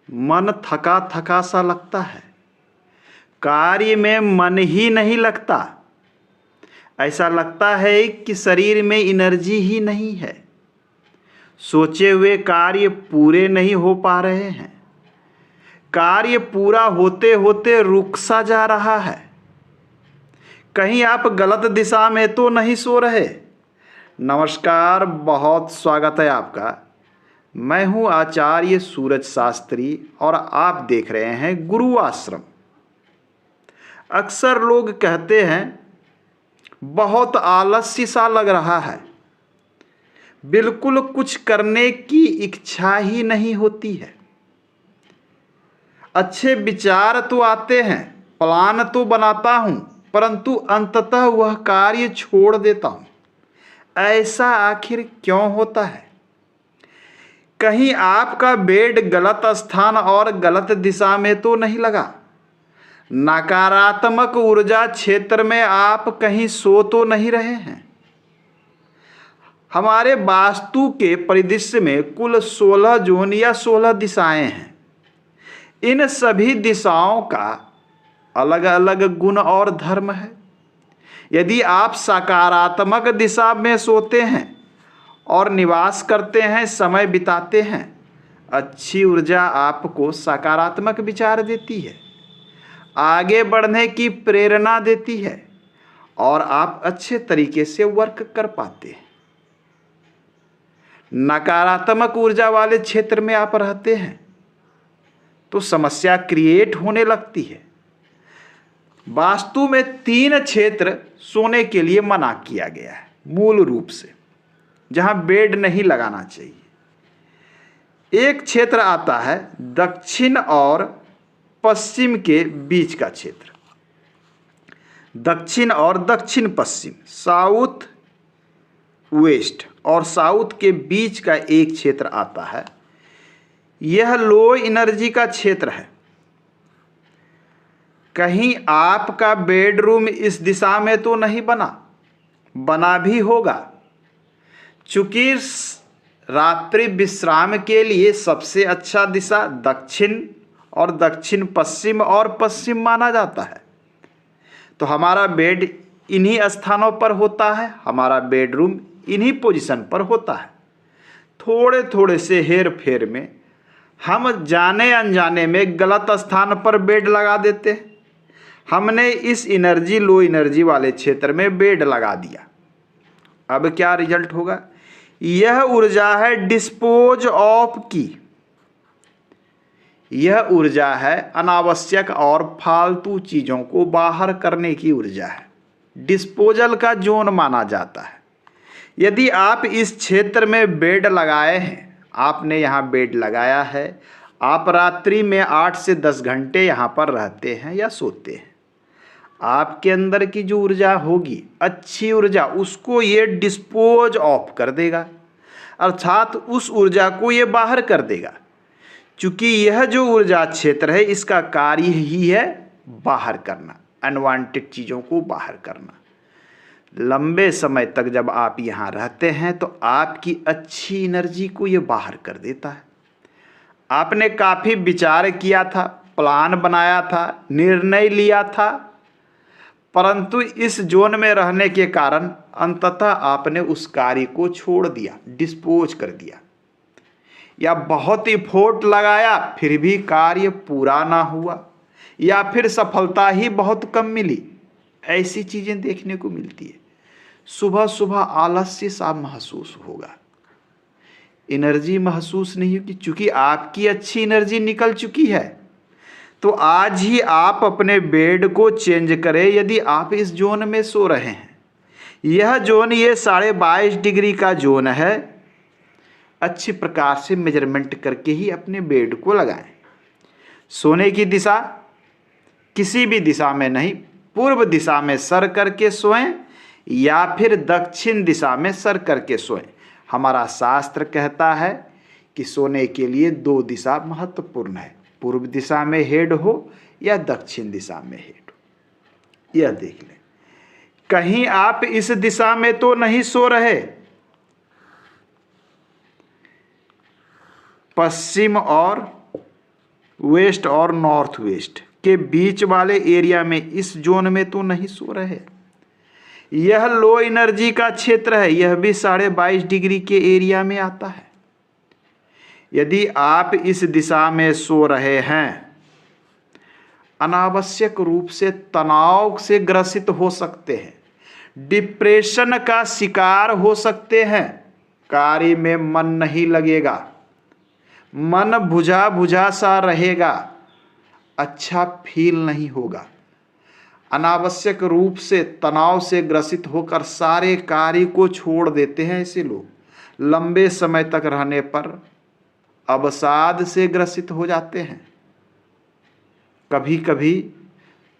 मन थका थका सा लगता है, कार्य में मन ही नहीं लगता। ऐसा लगता है कि शरीर में एनर्जी ही नहीं है। सोचे हुए कार्य पूरे नहीं हो पा रहे हैं। कार्य पूरा होते होते रुक सा जा रहा है। कहीं आप गलत दिशा में तो नहीं सो रहे? नमस्कार, बहुत स्वागत है आपका। मैं हूं आचार्य सूरज शास्त्री और आप देख रहे हैं गुरु आश्रम। अक्सर लोग कहते हैं बहुत आलस्य सा लग रहा है, बिल्कुल कुछ करने की इच्छा ही नहीं होती है। अच्छे विचार तो आते हैं, प्लान तो बनाता हूं, परंतु अंततः वह कार्य छोड़ देता हूं। ऐसा आखिर क्यों होता है? कहीं आपका बेड गलत स्थान और गलत दिशा में तो नहीं लगा? नकारात्मक ऊर्जा क्षेत्र में आप कहीं सो तो नहीं रहे हैं? हमारे वास्तु के परिदृश्य में कुल 16 जोन या 16 दिशाएं हैं। इन सभी दिशाओं का अलग अलग गुण और धर्म है। यदि आप सकारात्मक दिशा में सोते हैं और निवास करते हैं, समय बिताते हैं, अच्छी ऊर्जा आपको सकारात्मक विचार देती है, आगे बढ़ने की प्रेरणा देती है और आप अच्छे तरीके से वर्क कर पाते हैं। नकारात्मक ऊर्जा वाले क्षेत्र में आप रहते हैं तो समस्या क्रिएट होने लगती है। वास्तु में 3 क्षेत्र सोने के लिए मना किया गया है मूल रूप से, जहां बेड नहीं लगाना चाहिए। एक क्षेत्र आता है दक्षिण और पश्चिम के बीच का क्षेत्र। दक्षिण और दक्षिण पश्चिम, साउथ वेस्ट और साउथ के बीच का एक क्षेत्र आता है। यह लो एनर्जी का क्षेत्र है। कहीं आपका बेडरूम इस दिशा में तो नहीं बना भी होगा। चूंकि रात्रि विश्राम के लिए सबसे अच्छा दिशा दक्षिण और दक्षिण पश्चिम और पश्चिम माना जाता है, तो हमारा बेड इन्हीं स्थानों पर होता है, हमारा बेडरूम इन्हीं पोजीशन पर होता है। थोड़े थोड़े से हेर फेर में हम जाने अनजाने में गलत स्थान पर बेड लगा देते हैं। हमने इस लो एनर्जी वाले क्षेत्र में बेड लगा दिया। अब क्या रिजल्ट होगा? यह ऊर्जा है डिस्पोज ऑफ की। यह ऊर्जा है अनावश्यक और फालतू चीजों को बाहर करने की ऊर्जा है। डिस्पोजल का जोन माना जाता है। यदि आप इस क्षेत्र में बेड लगाए हैं, आपने यहाँ बेड लगाया है, आप रात्रि में 8 से 10 घंटे यहाँ पर रहते हैं या सोते हैं, आपके अंदर की जो ऊर्जा होगी, अच्छी ऊर्जा, उसको ये डिस्पोज ऑफ कर देगा, अर्थात उस ऊर्जा को ये बाहर कर देगा। चूंकि यह जो ऊर्जा क्षेत्र है, इसका कार्य ही है बाहर करना, अनवांटेड चीज़ों को बाहर करना। लंबे समय तक जब आप यहाँ रहते हैं तो आपकी अच्छी एनर्जी को ये बाहर कर देता है। आपने काफ़ी विचार किया था, प्लान बनाया था, निर्णय लिया था, परंतु इस जोन में रहने के कारण अंततः आपने उस कार्य को छोड़ दिया, डिस्पोज कर दिया, या बहुत इफोर्ट लगाया फिर भी कार्य पूरा ना हुआ, या फिर सफलता ही बहुत कम मिली। ऐसी चीज़ें देखने को मिलती है। सुबह सुबह आलस्य सा महसूस होगा, एनर्जी महसूस नहीं होगी, क्योंकि आपकी अच्छी एनर्जी निकल चुकी है। तो आज ही आप अपने बेड को चेंज करें। यदि आप इस जोन में सो रहे हैं, यह जोन ये 22.5 डिग्री का जोन है, अच्छी प्रकार से मेजरमेंट करके ही अपने बेड को लगाएं। सोने की दिशा किसी भी दिशा में नहीं, पूर्व दिशा में सर करके सोएं या फिर दक्षिण दिशा में सर करके सोएं। हमारा शास्त्र कहता है कि सोने के लिए 2 दिशा महत्वपूर्ण है, पूर्व दिशा में हेड हो या दक्षिण दिशा में हेड हो। यह देख लें, कहीं आप इस दिशा में तो नहीं सो रहे। पश्चिम और वेस्ट और नॉर्थ वेस्ट के बीच वाले एरिया में, इस जोन में तो नहीं सो रहे। यह लो एनर्जी का क्षेत्र है, यह भी 22.5 डिग्री के एरिया में आता है। यदि आप इस दिशा में सो रहे हैं, अनावश्यक रूप से तनाव से ग्रसित हो सकते हैं, डिप्रेशन का शिकार हो सकते हैं, कार्य में मन नहीं लगेगा, मन बुझा बुझा सा रहेगा, अच्छा फील नहीं होगा। अनावश्यक रूप से तनाव से ग्रसित होकर सारे कार्य को छोड़ देते हैं ऐसे लोग। लंबे समय तक रहने पर अवसाद से ग्रसित हो जाते हैं। कभी कभी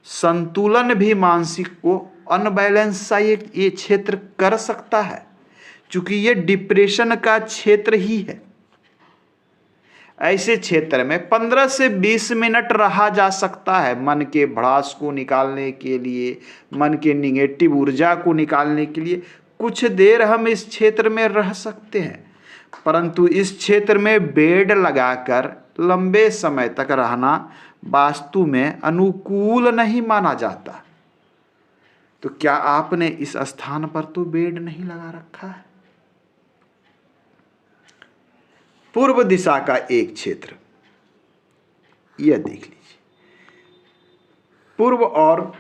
संतुलन भी मानसिक को अनबैलेंस सा ये क्षेत्र कर सकता है, क्योंकि ये डिप्रेशन का क्षेत्र ही है। ऐसे क्षेत्र में 15 से 20 मिनट रहा जा सकता है, मन के भड़ास को निकालने के लिए, मन के निगेटिव ऊर्जा को निकालने के लिए कुछ देर हम इस क्षेत्र में रह सकते हैं। परंतु इस क्षेत्र में बेड लगाकर लंबे समय तक रहना वास्तु में अनुकूल नहीं माना जाता। तो क्या आपने इस स्थान पर तो बेड नहीं लगा रखा है? पूर्व दिशा का एक क्षेत्र, यह देख लीजिए। पूर्व और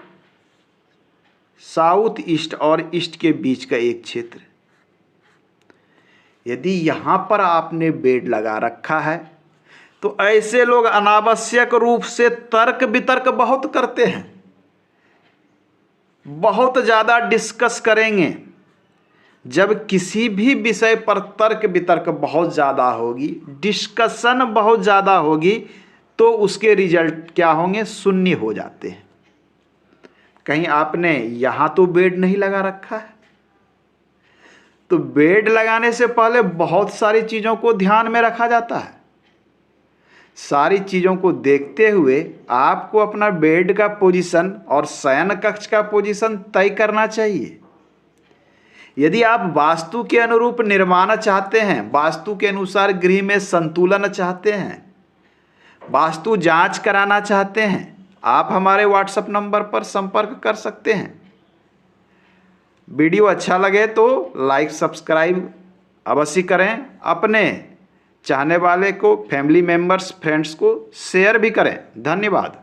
साउथ ईस्ट और ईस्ट के बीच का एक क्षेत्र। यदि यहां पर आपने बेड लगा रखा है तो ऐसे लोग अनावश्यक रूप से तर्क वितर्क बहुत करते हैं, बहुत ज़्यादा डिस्कस करेंगे। जब किसी भी विषय पर तर्क वितर्क बहुत ज़्यादा होगी, डिस्कशन बहुत ज़्यादा होगी, तो उसके रिजल्ट क्या होंगे? शून्य हो जाते हैं। कहीं आपने यहाँ तो बेड नहीं लगा रखा है, तो बेड लगाने से पहले बहुत सारी चीज़ों को ध्यान में रखा जाता है। सारी चीज़ों को देखते हुए आपको अपना बेड का पोजीशन और शयन कक्ष का पोजीशन तय करना चाहिए। यदि आप वास्तु के अनुरूप निर्माण चाहते हैं, वास्तु के अनुसार गृह में संतुलन चाहते हैं, वास्तु जांच कराना चाहते हैं, आप हमारे व्हाट्सएप नंबर पर संपर्क कर सकते हैं। वीडियो अच्छा लगे तो लाइक सब्सक्राइब अवश्य करें। अपने चाहने वाले को, फैमिली मेंबर्स, फ्रेंड्स को शेयर भी करें। धन्यवाद।